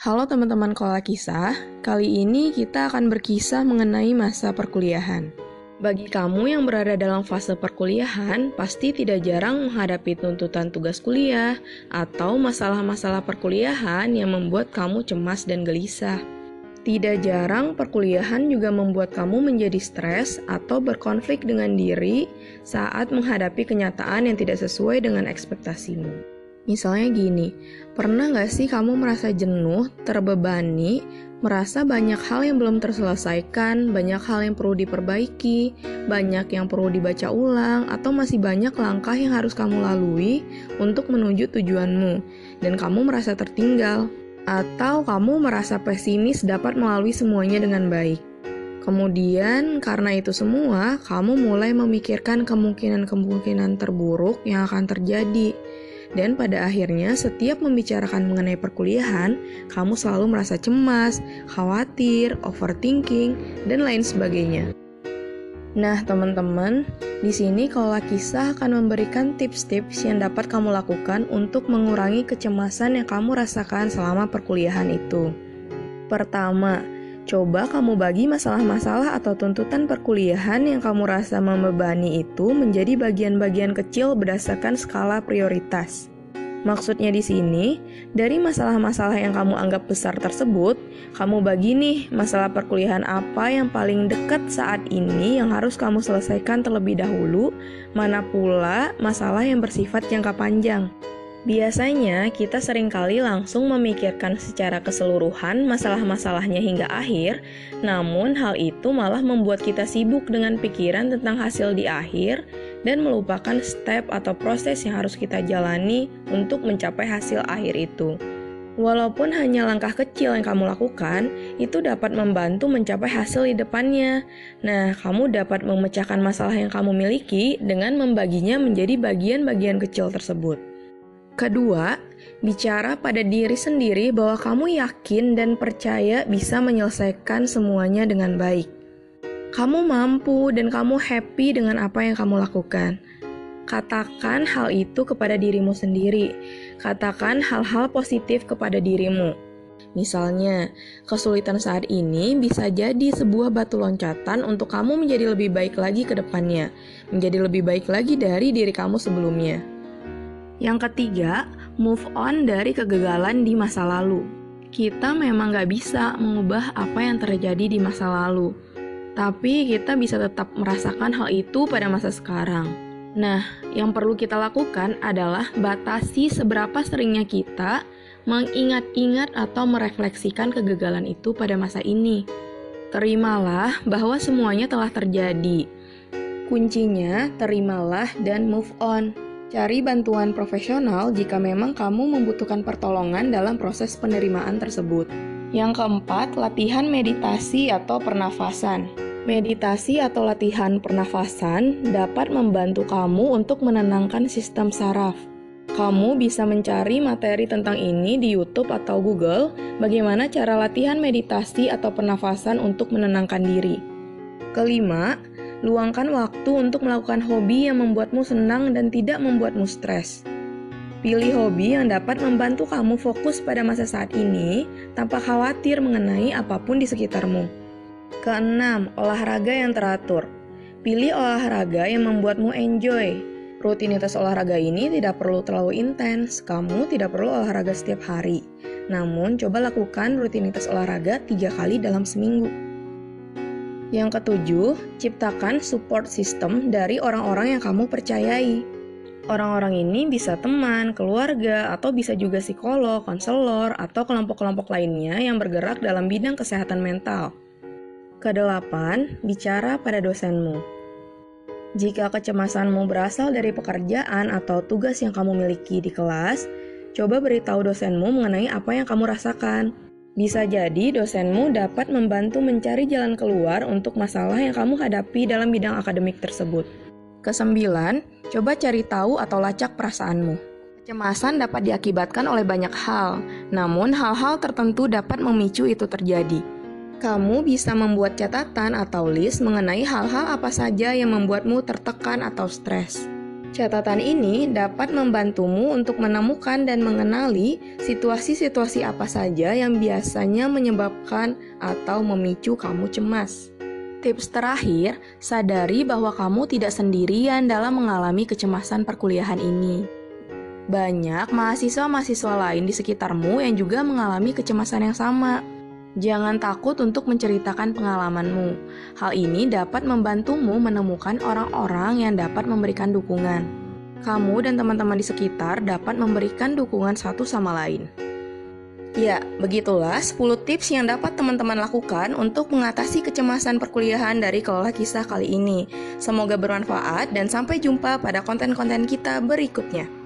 Halo teman-teman Kola Kisah, kali ini kita akan berkisah mengenai masa perkuliahan. Bagi kamu yang berada dalam fase perkuliahan, pasti tidak jarang menghadapi tuntutan tugas kuliah atau masalah-masalah perkuliahan yang membuat kamu cemas dan gelisah. Tidak jarang perkuliahan juga membuat kamu menjadi stres atau berkonflik dengan diri saat menghadapi kenyataan yang tidak sesuai dengan ekspektasimu. Misalnya gini, pernah nggak sih kamu merasa jenuh, terbebani, merasa banyak hal yang belum terselesaikan, banyak hal yang perlu diperbaiki, banyak yang perlu dibaca ulang, atau masih banyak langkah yang harus kamu lalui untuk menuju tujuanmu, dan kamu merasa tertinggal, atau kamu merasa pesimis dapat melalui semuanya dengan baik. Kemudian, karena itu semua, kamu mulai memikirkan kemungkinan-kemungkinan terburuk yang akan terjadi. Dan pada akhirnya, setiap membicarakan mengenai perkuliahan, kamu selalu merasa cemas, khawatir, overthinking, dan lain sebagainya. Nah, teman-teman, di sini Kola Kisah akan memberikan tips-tips yang dapat kamu lakukan untuk mengurangi kecemasan yang kamu rasakan selama perkuliahan itu. Pertama, coba kamu bagi masalah-masalah atau tuntutan perkuliahan yang kamu rasa membebani itu menjadi bagian-bagian kecil berdasarkan skala prioritas. Maksudnya di sini, dari masalah-masalah yang kamu anggap besar tersebut, kamu bagi nih masalah perkuliahan apa yang paling dekat saat ini yang harus kamu selesaikan terlebih dahulu, mana pula masalah yang bersifat jangka panjang. Biasanya, kita seringkali langsung memikirkan secara keseluruhan masalah-masalahnya hingga akhir, namun hal itu malah membuat kita sibuk dengan pikiran tentang hasil di akhir dan melupakan step atau proses yang harus kita jalani untuk mencapai hasil akhir itu. Walaupun hanya langkah kecil yang kamu lakukan, itu dapat membantu mencapai hasil di depannya. Nah, kamu dapat memecahkan masalah yang kamu miliki dengan membaginya menjadi bagian-bagian kecil tersebut. Kedua, bicara pada diri sendiri bahwa kamu yakin dan percaya bisa menyelesaikan semuanya dengan baik. Kamu mampu dan kamu happy dengan apa yang kamu lakukan. Katakan hal itu kepada dirimu sendiri. Katakan hal-hal positif kepada dirimu. Misalnya, kesulitan saat ini bisa jadi sebuah batu loncatan untuk kamu menjadi lebih baik lagi ke depannya, menjadi lebih baik lagi dari diri kamu sebelumnya. Yang ketiga, move on dari kegagalan di masa lalu. Kita memang gak bisa mengubah apa yang terjadi di masa lalu, tapi kita bisa tetap merasakan hal itu pada masa sekarang. Nah, yang perlu kita lakukan adalah batasi seberapa seringnya kita mengingat-ingat atau merefleksikan kegagalan itu pada masa ini. Terimalah bahwa semuanya telah terjadi. Kuncinya, terimalah dan move on. Cari bantuan profesional jika memang kamu membutuhkan pertolongan dalam proses penerimaan tersebut. Yang keempat, latihan meditasi atau pernafasan. Meditasi atau latihan pernafasan dapat membantu kamu untuk menenangkan sistem saraf. Kamu bisa mencari materi tentang ini di YouTube atau Google, bagaimana cara latihan meditasi atau pernafasan untuk menenangkan diri. Kelima, luangkan waktu untuk melakukan hobi yang membuatmu senang dan tidak membuatmu stres. Pilih hobi yang dapat membantu kamu fokus pada masa saat ini tanpa khawatir mengenai apapun di sekitarmu. Keenam, olahraga yang teratur. Pilih olahraga yang membuatmu enjoy. Rutinitas olahraga ini tidak perlu terlalu intens, kamu tidak perlu olahraga setiap hari. Namun, coba lakukan rutinitas olahraga 3 kali dalam seminggu. Yang ketujuh, ciptakan support system dari orang-orang yang kamu percayai. Orang-orang ini bisa teman, keluarga, atau bisa juga psikolog, konselor, atau kelompok-kelompok lainnya yang bergerak dalam bidang kesehatan mental. Kedelapan, bicara pada dosenmu. Jika kecemasanmu berasal dari pekerjaan atau tugas yang kamu miliki di kelas, coba beritahu dosenmu mengenai apa yang kamu rasakan. Bisa jadi dosenmu dapat membantu mencari jalan keluar untuk masalah yang kamu hadapi dalam bidang akademik tersebut. Kesembilan, coba cari tahu atau lacak perasaanmu. Kecemasan dapat diakibatkan oleh banyak hal, namun hal-hal tertentu dapat memicu itu terjadi. Kamu bisa membuat catatan atau list mengenai hal-hal apa saja yang membuatmu tertekan atau stres. Catatan ini dapat membantumu untuk menemukan dan mengenali situasi-situasi apa saja yang biasanya menyebabkan atau memicu kamu cemas. Tips terakhir, sadari bahwa kamu tidak sendirian dalam mengalami kecemasan perkuliahan ini. Banyak mahasiswa-mahasiswa lain di sekitarmu yang juga mengalami kecemasan yang sama. Jangan takut untuk menceritakan pengalamanmu. Hal ini dapat membantumu menemukan orang-orang yang dapat memberikan dukungan. Kamu dan teman-teman di sekitar dapat memberikan dukungan satu sama lain. Ya, begitulah 10 tips yang dapat teman-teman lakukan untuk mengatasi kecemasan perkuliahan dari Kelola Kisah kali ini. Semoga bermanfaat dan sampai jumpa pada konten-konten kita berikutnya.